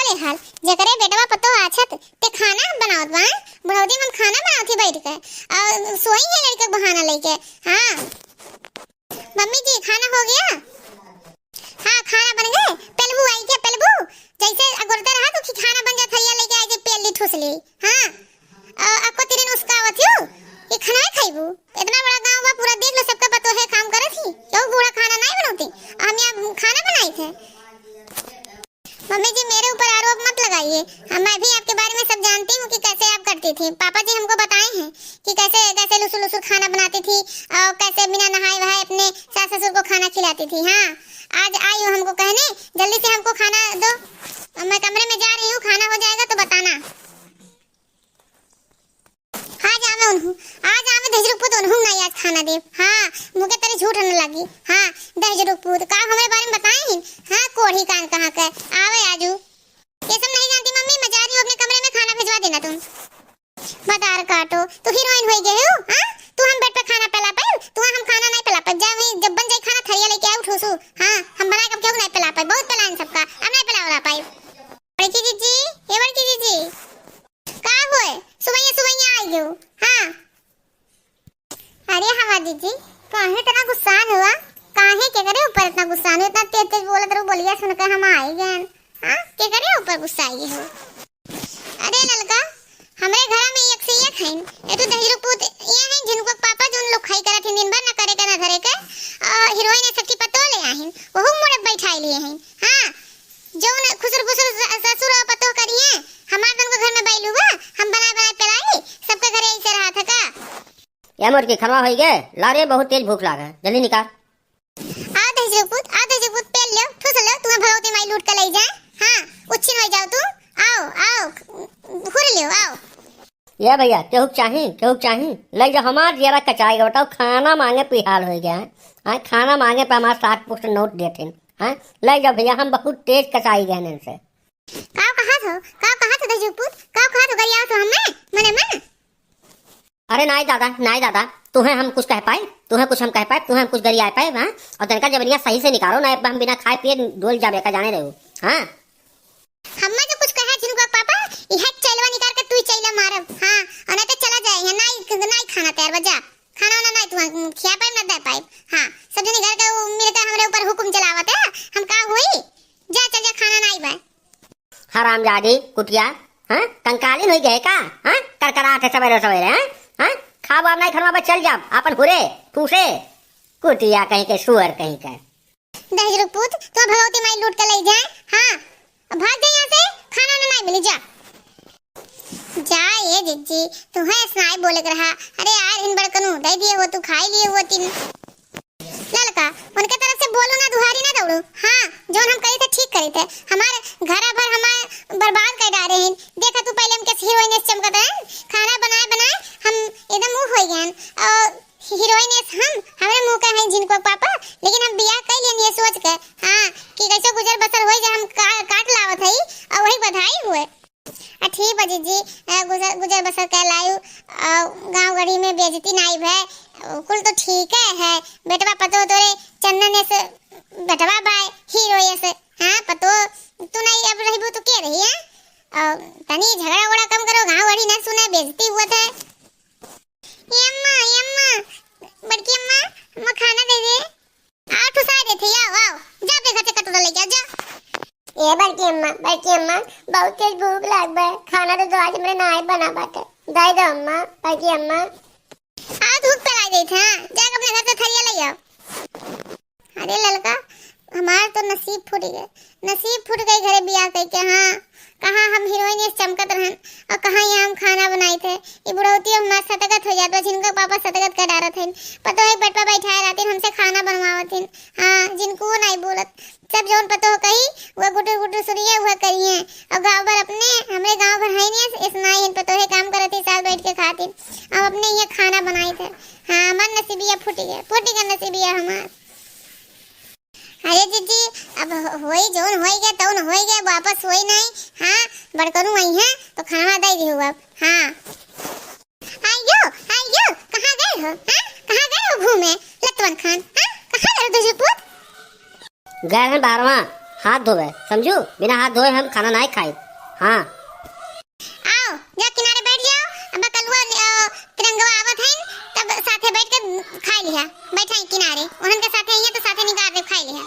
रे हाल जकरे बेटवा पतो आछत ते खाना बनावत बा बुढ़ौती हम खाना बनावत ही बैठ के और सोई है लड़का बहाना लेके। हां मम्मी जी खाना हो गया। हां खाना बन गए। पेलबू आई के पेलबू जैसे अगुरता रहा तो खाना बन जा थैया लेके आई के पेल ली ठुस ली। हां आपको तेरे उसका आवत हो ये खाना खाइबू इतना बड़ा गांव बा पूरा देख लो सबका पतो है काम करत ही क्यों बूढ़ा खाना नहीं बनाती हम यहाँ खाना बनाई थे। मम्मी जी मेरे ऊपर आरोप मत लगाइए मैं भी आपके बारे में सब जानती हूँ कि कैसे आप करती थी। पापा जी हमको बताए हैं कि कैसे कैसे लुसु लुसु खाना बनाती थी और कैसे बिना नहाए वहाए अपने सास ससुर को खाना खिलाती थी। हाँ आज आई हो हमको कहने जल्दी से हमको खाना दो मैं कमरे में जा रही हूँ खाना हो जाएगा तो बताना। आज आमे दहजरुपुत उन्हों नहीं आज खाना दे। हाँ मुझे तेरी झूठ न लगी। हाँ दहजरुपुत का हमारे बारे में बताए हैं। हाँ कोढ़ी कान कहाँ का आवे आजू ये सब नहीं जानती मम्मी मैं जा रही हूँ अपने कमरे में खाना भिजवा देना तुम मदार काटो तू हीरोइन हो गए हो। हाँ तू हम बेड पे खाना पिला पाए तू हम खाना नहीं पिला पाए जब बन जाए खाना थैया लेके आओ ठोसू। हाँ हम बना कर क्यों नहीं पिला पाए बहुत पिलाएं सबका अब नहीं पिला पाए। बड़की जीजी ये बड़की जीजी का होए सुबह आई गयो। हाँ अरे हवा दीदी काहे इतना गुस्सान हुआ काहे के करे ऊपर इतना गुस्सान इतना तेज तेज बोलत रहो बोलिया सुनकर हम आई गए। हां के करे ऊपर गुस्सा आई हो। अरे ललका हमरे घर में एक से एक है ए तो दहीरो पूत ये है जिनको पापा जोन लोग खाई करत दिन भर न करे के न धरे के हीरोइन सबकी पतो ले आहिन वहु मोड़े बैठाई लिए हैं। हां जोन खुसर खुसर ससुर पतो करिए हमार दन को घर में बैलू बा हम बना बना पिलाई सबके घरे ऐसे रहा था का। या मोर के खरवा होई गे लारे बहुत तेज भूख लागे जल्दी निकाल। आ दे पुत पेल लो ठुस लो तुम्हें भगवती माई लूट के ले जाए। हां उच्छिन हो जाओ तुम आओ हुर लियो आओ। ये भैया केहू चाही ले जा हमार जरा कचाई बताओ खाना मांगे पिहाल हो गया है। हां खाना मांगे पे हमार 60 पुष्ट नोट देथिन। हां ले जा भैया हम बहुत तेज कचाई गए से। का कहा तो दजपुत का कहा तो गरिया तो हमें मने मन। अरे नहीं दादा तुम्हें हम कुछ कह पाए तुम्हें कुछ हम कह पाए तुम्हें हम कुछ गरिया पाए। हां और तनका जबरिया सही से निकालो ना हम बिना खाए पिए डोल जाबे का जाने रहो। हां हम्मा जो कुछ कहा जिनको पापा यह चलवा निकाल के तू चला मारब। हां और नहीं तो चला जाए नहीं खाना तैयार बजा खाना ना नहीं तू खिया पाए ना दे पाए। हां सब जने घर के मिलकर हमरे ऊपर हुक्म चलावत है हम का होई जा चल जा खाना नहीं बा। हरामजादी कुटिया हां कंकालीन हो गए का। हां करकराट सवेरे सवेरे। हां खाब आप नहीं खरवा चल जा अपन हुरे ठूसे कुटिया कहीं के सुअर कहीं के। दहजरुपुत तो भगवती माई लूट के ले जाए। हां भाग जा यहां से खाना ना नहीं मिले जा ये जीजी तुम्हें स्नाई बोले कर रहा। अरे यार इन बड़कनु दे दिए वो तू खाई लिए वो तीन ललका उनके तरफ से बोलो ना दुहारी ना दौड़ो। हां जोन हम करे थे ठीक करे थे हमारे घर भर हमारे बर्बाद कर डाले हैं। देखा तू पहले हमके हीरोइन से चमकता है खाना बनाए हम एकदम मुंह हो गए और हीरोइन हम हमारे मुंह का है जिनको पापा लेकिन हम बियाह कर लिए सोच के। हां कि कैसे गुजर बसर होई जे हम काट लावत हई और वही बधाई हुए। ठीक बजी जी गुजर बसर कह लायू गांव गड़ी में बेइज्जती नहीं भय कुल तो ठीक है बेटवा पतो तोरे चंदन से बेटवा बाय हीरो से। हां पतो तू नहीं अब रहीबू तो के रही है तनी झगड़ा वड़ा कम करो गांव गड़ी ना सुने बेइज्जती हुआ था। यम्मा बड़की अम्मा खाना दे दे आओ ठुसा दे थे आओ जा अपने घर से कटोरा लेके आ जा। ये बड़की अम्मा बहुत तेज भूख लाग बा खाना तो दो आज मेरे नाई बना बाटे दे दो अम्मा बड़की अम्मा आ धूप पलाई दे था जा अपने घर से थरिया ले आओ। अरे ललका हमार तो नसीब फूट गई घरे बियाह करके। हाँ कहाँ हम हीरोइन से चमकत रहन और कहाँ यहाँ हम खाना बनाए थे ये बुढ़ौती हमार सतगत हो जाता जिनको पापा सतगत कर डारा थे पतो है बटवा बैठाए रहते हमसे खाना बनवावत थे। हाँ जिनको नहीं बोलत सब जोन पतो हो कही वो गुटू सुनिए वह करिए और गांव भर अपने हमरे गांव भर है नहीं इस नहीं पतो है काम करते साथ बैठ के खाते हम अपने ये खाना बनाए थे। हाँ हमार नसीबिया फूट गया नसीबिया हमार। अरे जीजी अब होई जोन होई गया तौन होई गया वापस होई नहीं। हां बड़करू आई है तो खाना दे दी अब। हां आइयो कहां गए हो। हां कहां गए हो घूमे लतवन खान। हां कहां गए तुझे पुत गए हैं बारवा हाथ धोवे, समझू? बिना हाथ धोए हम खाना नहीं खाए। हाँ आओ जा किनारे बैठ जाओ, अब कलुआ तिरंगा आवत है तब साथे बैठ के खा लिया। बैठा किनारे उनन के साथे तो साथे निकाल के खा लिया।